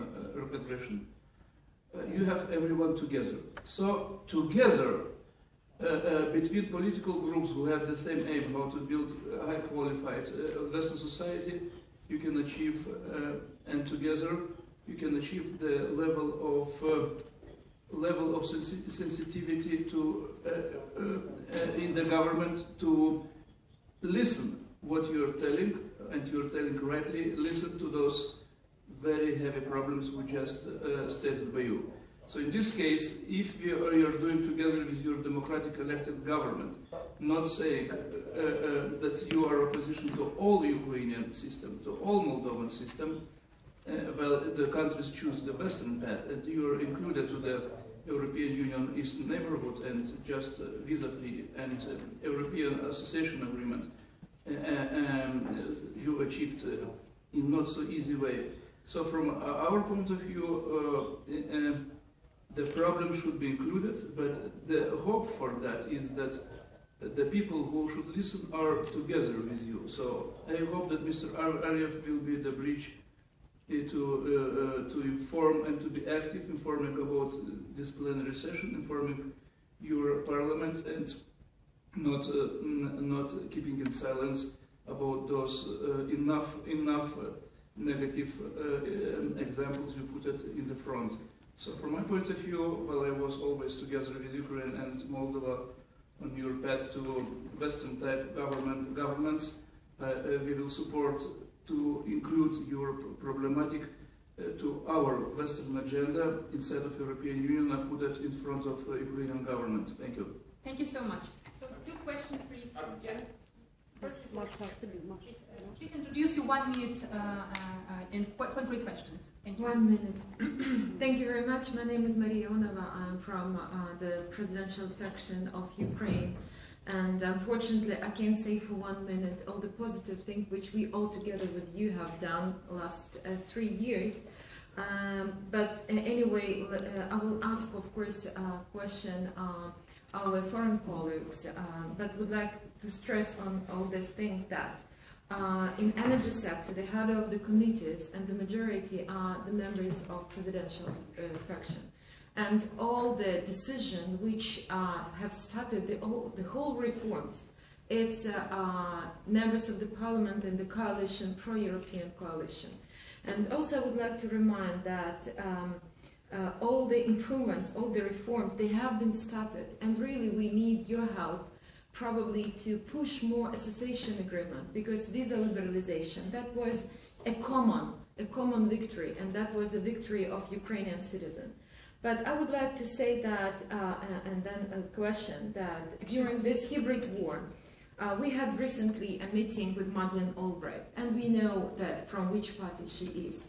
Speaker 7: aggression. You have everyone together. So together, between political groups who have the same aim, how to build a high qualified Western society, you can achieve, and together you can achieve the level of sensitivity to in the government to listen what you're telling, and you're telling correctly. Listen to those very heavy problems we just stated by you. So in this case, if you're doing together with your democratic elected government, not saying that you are opposition to all Ukrainian system, to all Moldovan system, well, the countries choose the Western path, and you are included to the European Union Eastern Neighborhood and just visa-free and European Association Agreement, you achieved in not so easy way. So from our point of view, the problem should be included, but the hope for that is that the people who should listen are together with you. So I hope that Mr. Ariev will be the bridge to inform and to be active, informing about this plenary session, informing your parliament, and not keeping in silence about those enough negative examples you put it in the front. So from my point of view, well, I was always together with Ukraine and Moldova on your path to Western type governments. We will support to include your problematic to our Western agenda instead of European Union and put it in front of Ukrainian government. Thank you.
Speaker 1: Thank you so much. So 2 questions, please. First, please introduce you 1 minute in concrete questions. Thank you.
Speaker 10: 1 minute. Thank you very much. My name is Maria Onova. I'm from the presidential faction of Ukraine. And unfortunately, I can't say for 1 minute all the positive things which we all together with you have done last 3 years. But anyway, I will ask, of course, a question our foreign colleagues, but would like to stress on all these things that in energy sector, the head of the committees and the majority are the members of presidential faction. And all the decisions which have started the whole reforms, it's members of the parliament and the coalition, pro-European coalition. And also I would like to remind that all the improvements, all the reforms, they have been started. And really we need your help probably to push more association agreement, because visa liberalization, that was a common victory, and that was a victory of Ukrainian citizens. But I would like to say that, and then a question, that during this hybrid war, we had recently a meeting with Madeleine Albright, and we know that from which party she is.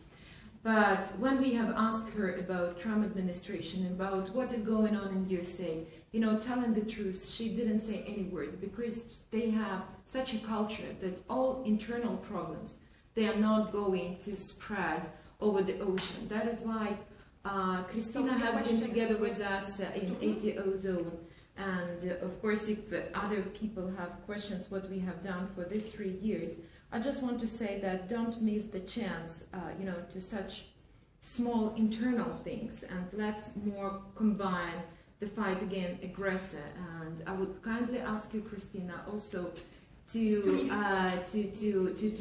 Speaker 10: But when we have asked her about Trump administration, about what is going on in USA, you know, telling the truth, she didn't say any word, because they have such a culture that all internal problems, they are not going to spread over the ocean. That is why Christina has been together with us in ATO zone, and of course if other people have questions what we have done for these 3 years, I just want to say that don't miss the chance, you know, to such small internal things, and let's more combine the fight against aggressor. And I would kindly ask you, Christina, also to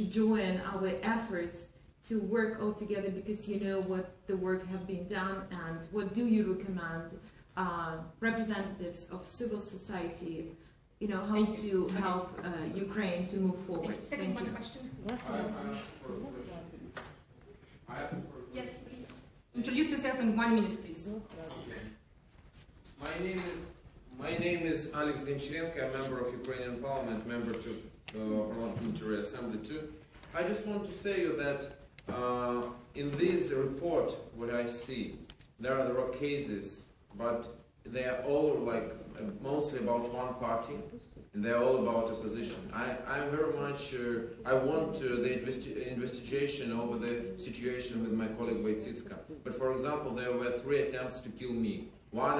Speaker 10: join our efforts to work all together, because you know what the work have been done, and what do you recommend representatives of civil society, you know, how to help Ukraine to move forward. Thank you.
Speaker 1: Question. Yes, please. Introduce yourself in 1 minute, please.
Speaker 11: Okay. My name is Alex Goncharenko. I'm a member of Ukrainian Parliament, member to Parliamentary Assembly too. I just want to say you that in this report, what I see, there are cases, but they are all like mostly about one party, and they're all about opposition. I'm very much, I want the investigation over the situation with my colleague Wojcicka. But for example, there were 3 attempts to kill me. One,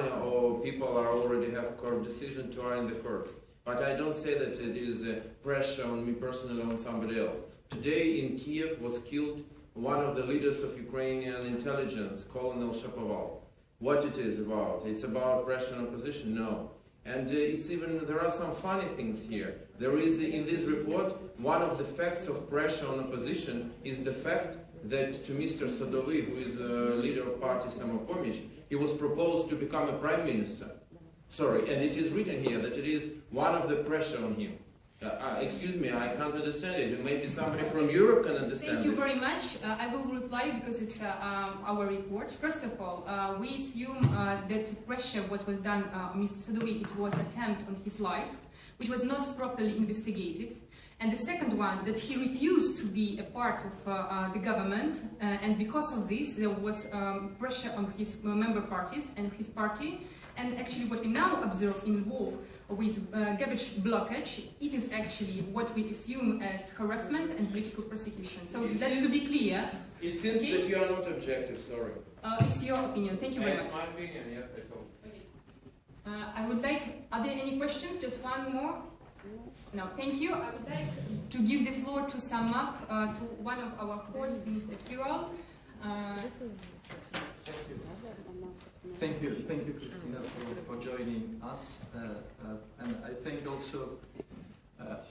Speaker 11: people are already have court decision, 2 are in the courts. But I don't say that it is pressure on me personally or on somebody else. Today in Kiev was killed one of the leaders of Ukrainian intelligence, Colonel Shapoval. What it is about? It's about pressure on opposition? No. And it's even, there are some funny things here. There is, in this report, one of the facts of pressure on opposition is the fact that to Mr. Sadovy, who is the leader of party Samopomich, he was proposed to become a prime minister. Sorry, and it is written here that it is one of the pressure on him. Excuse me, I can't understand it. Maybe somebody from Europe can understand.
Speaker 1: Thank you very much. I will reply because it's our report. First of all, we assume that pressure was done on Mr. Sadovy. It was an attempt on his life, which was not properly investigated. And the second one, that he refused to be a part of the government, and because of this, there was pressure on his member parties and his party. And actually, what we now observe involved with garbage blockage, it is actually what we assume as harassment and political persecution. So that's to be clear.
Speaker 11: It seems that you are not objective, sorry.
Speaker 1: It's your opinion. Thank you very much.
Speaker 11: It's my opinion, yes, I told.
Speaker 1: Okay. I would like, are there any questions? Just one more? No, thank you. I would like to give the floor to sum up to one of our hosts, Mr. Kirov.
Speaker 12: Thank you, Christina, for joining us, and I thank also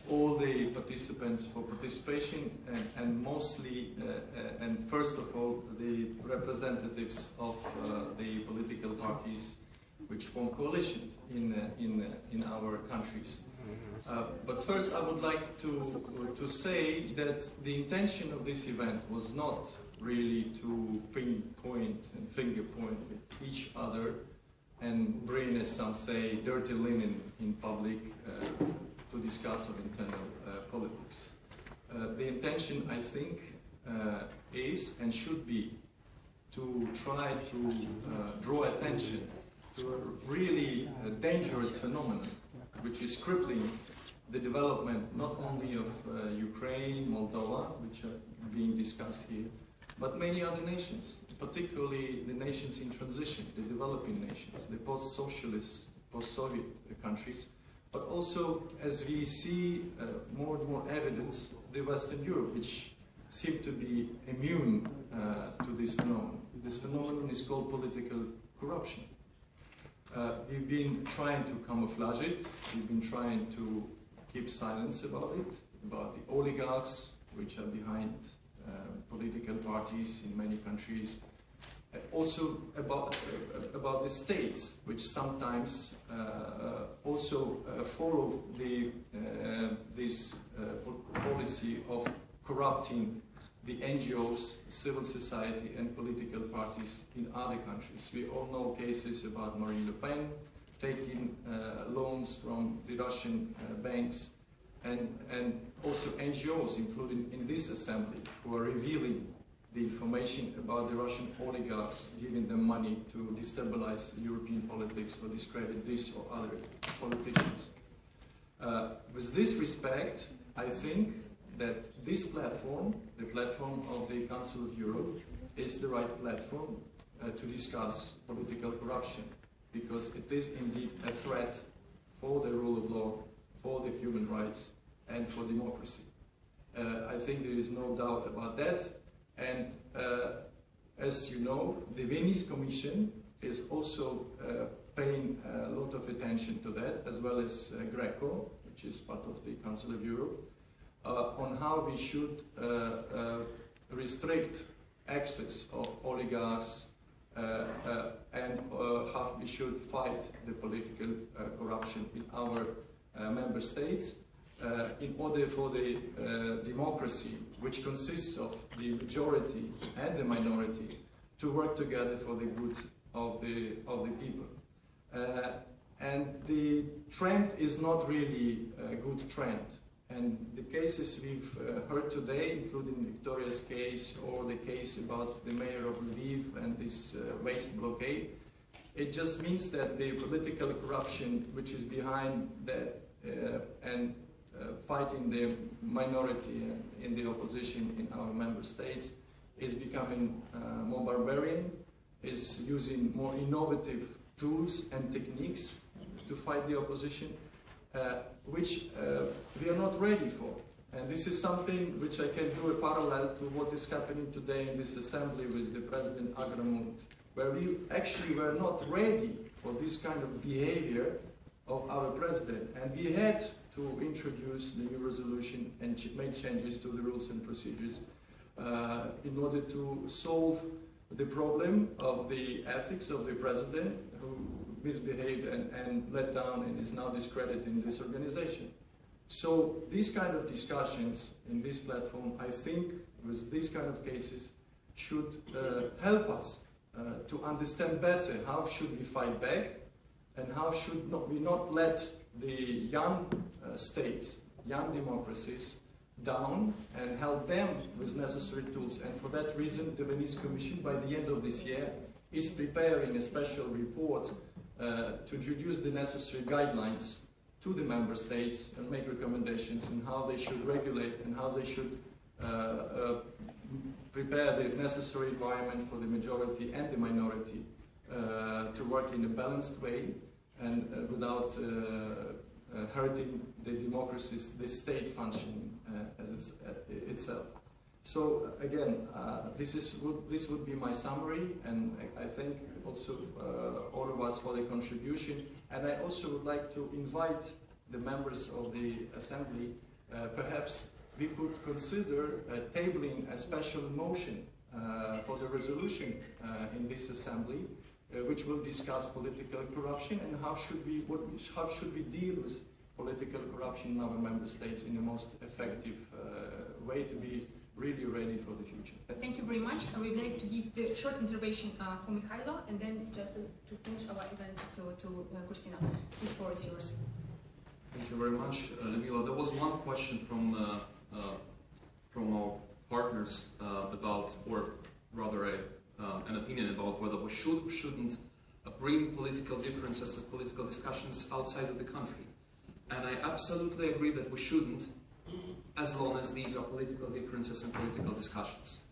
Speaker 12: all the participants for participation, and mostly, and first of all, the representatives of the political parties which form coalitions in our countries. But first, I would like to say that the intention of this event was not really to pinpoint and finger point at each other and bring, as some say, dirty linen in public to discuss of internal politics. The intention, I think, is and should be to try to draw attention to a really dangerous phenomenon which is crippling the development not only of Ukraine, Moldova, which are being discussed here, but many other nations, particularly the nations in transition, the developing nations, the post-socialist, post-Soviet countries, but also, as we see more and more evidence, the Western Europe, which seem to be immune to this phenomenon. This phenomenon is called political corruption. We've been trying to camouflage it, we've been trying to keep silence about it, about the oligarchs which are behind political parties in many countries, also about the states, which sometimes also follow this policy of corrupting the NGOs, civil society and political parties in other countries. We all know cases about Marine Le Pen taking loans from the Russian banks, and also NGOs, including in this assembly, who are revealing the information about the Russian oligarchs, giving them money to destabilize European politics or discredit this or other politicians. With this respect, I think that this platform, the platform of the Council of Europe, is the right platform to discuss political corruption, because it is indeed a threat for the rule of law, for the human rights, and for democracy. I think there is no doubt about that, and as you know, the Venice Commission is also paying a lot of attention to that, as well as Greco, which is part of the Council of Europe, on how we should restrict access of oligarchs and how we should fight the political corruption in our member states in order for the democracy, which consists of the majority and the minority, to work together for the good of the people. And the trend is not really a good trend. And the cases we've heard today, including Victoria's case or the case about the mayor of Lviv and this waste blockade, it just means that the political corruption which is behind that and fighting the minority in the opposition in our member states is becoming more barbarian, is using more innovative tools and techniques to fight the opposition, which we are not ready for. And this is something which I can do a parallel to what is happening today in this assembly with the President Agramont, where we actually were not ready for this kind of behavior of our president. And we had to introduce the new resolution and make changes to the rules and procedures in order to solve the problem of the ethics of the president, who misbehaved and let down and is now discredited in this organization. So these kind of discussions in this platform, I think, with these kind of cases, should help us to understand better how should we fight back and how should we not let the young states, young democracies, down and help them with necessary tools. And for that reason, the Venice Commission, by the end of this year, is preparing a special report to introduce the necessary guidelines to the member states and make recommendations on how they should regulate and how they should prepare the necessary environment for the majority and the minority to work in a balanced way and without hurting the democracies, the state functioning as itself. So again, this would be my summary, and I thank also all of us for the contribution. And I also would like to invite the members of the Assembly, perhaps we could consider tabling a special motion for the resolution in this Assembly, which will discuss political corruption and how should we deal with political corruption in our member states in the most effective way to be really ready for the future.
Speaker 1: Thank you very much. I would like to give the short intervention for Mikhailo, and then just to finish our event to Christina. This floor is yours.
Speaker 3: Thank you very much, Ludmila. There was one question from our partners about, or rather an opinion about whether we should or shouldn't bring political differences and political discussions outside of the country. And I absolutely agree that we shouldn't, as long as these are political differences and political discussions.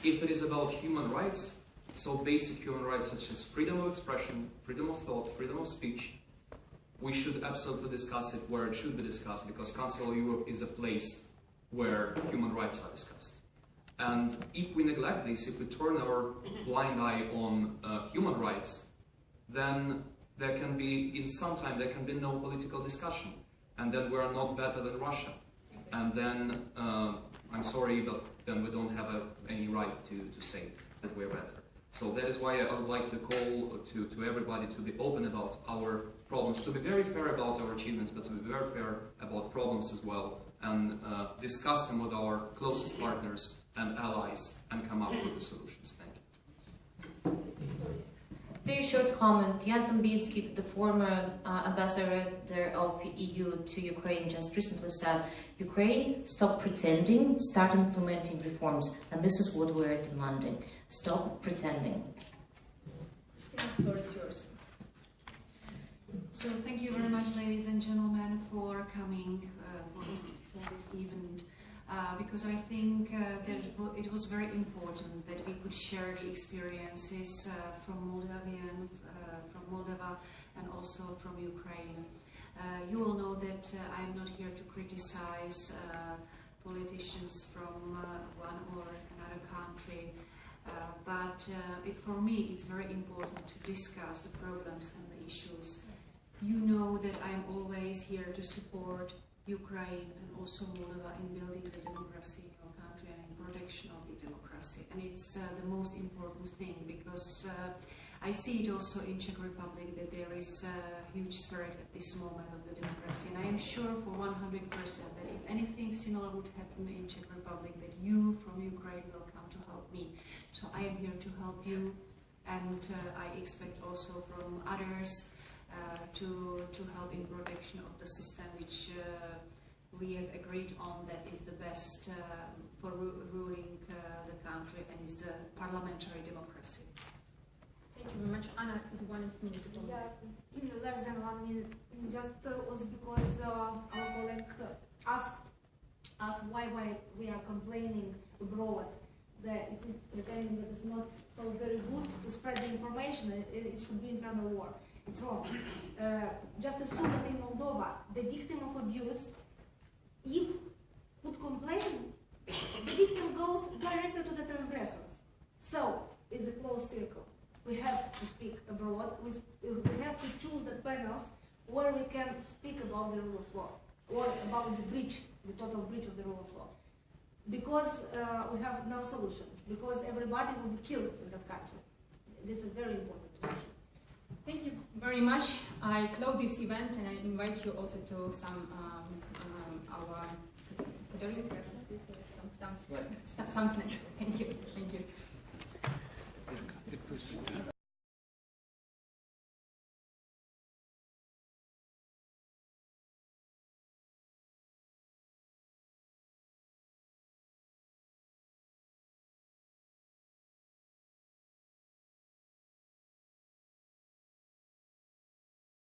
Speaker 3: If it is about human rights, so basic human rights such as freedom of expression, freedom of thought, freedom of speech, we should absolutely discuss it where it should be discussed, because Council of Europe is a place where human rights are discussed. And if we neglect this, if we turn our blind eye on human rights, then there can be, in some time, there can be no political discussion. And then we are not better than Russia. And then, I'm sorry, but then we don't have any right to say that we're better. So that is why I would like to call to everybody to be open about our problems, to be very fair about our achievements, but to be very fair about problems as well, and discuss them with our closest partners and allies, and come up with the solutions. Thank you.
Speaker 4: Very short comment. Jan Tambitsky, the former ambassador of EU to Ukraine, just recently said, Ukraine, stop pretending, start implementing reforms. And this is what we're demanding. Stop pretending.
Speaker 1: Christina, the floor is yours.
Speaker 2: So thank you very much, ladies and gentlemen, for coming for this event. Because I think that it was very important that we could share the experiences from Moldavians, from Moldova, and also from Ukraine. You all know that I'm not here to criticize politicians from one or another country. For me, it's very important to discuss the problems and the issues. You know that I'm always here to support Ukraine and also Moldova in building the democracy in your country and in protection of the democracy. And it's the most important thing, because I see it also in Czech Republic that there is a huge threat at this moment of the democracy. And I am sure for 100% that if anything similar would happen in Czech Republic, that you from Ukraine will come to help me. So I am here to help you, and I expect also from others to help in protection of the system which we have agreed on, that is the best for ruling the country, and is the parliamentary democracy.
Speaker 1: Thank you very much. Anna, is 1 minute.
Speaker 6: Yeah, less than 1 minute. Just was because our colleague asked us why we are complaining abroad. That it is pretending that it's not so very good to spread the information. It should be internal war. It's wrong. Just assume that in Moldova, the victim of abuse, if would complain, the victim goes directly to the transgressors. So it's a closed circle. We have to speak abroad. We have to choose the panels where we can speak about the rule of law, or about the breach, the total breach of the rule of law. Because we have no solution, because everybody will be killed in that country. This is very important to mention.
Speaker 1: Thank you very much. I close this event, and I invite you also to some our some snacks. Thank you. Thank you.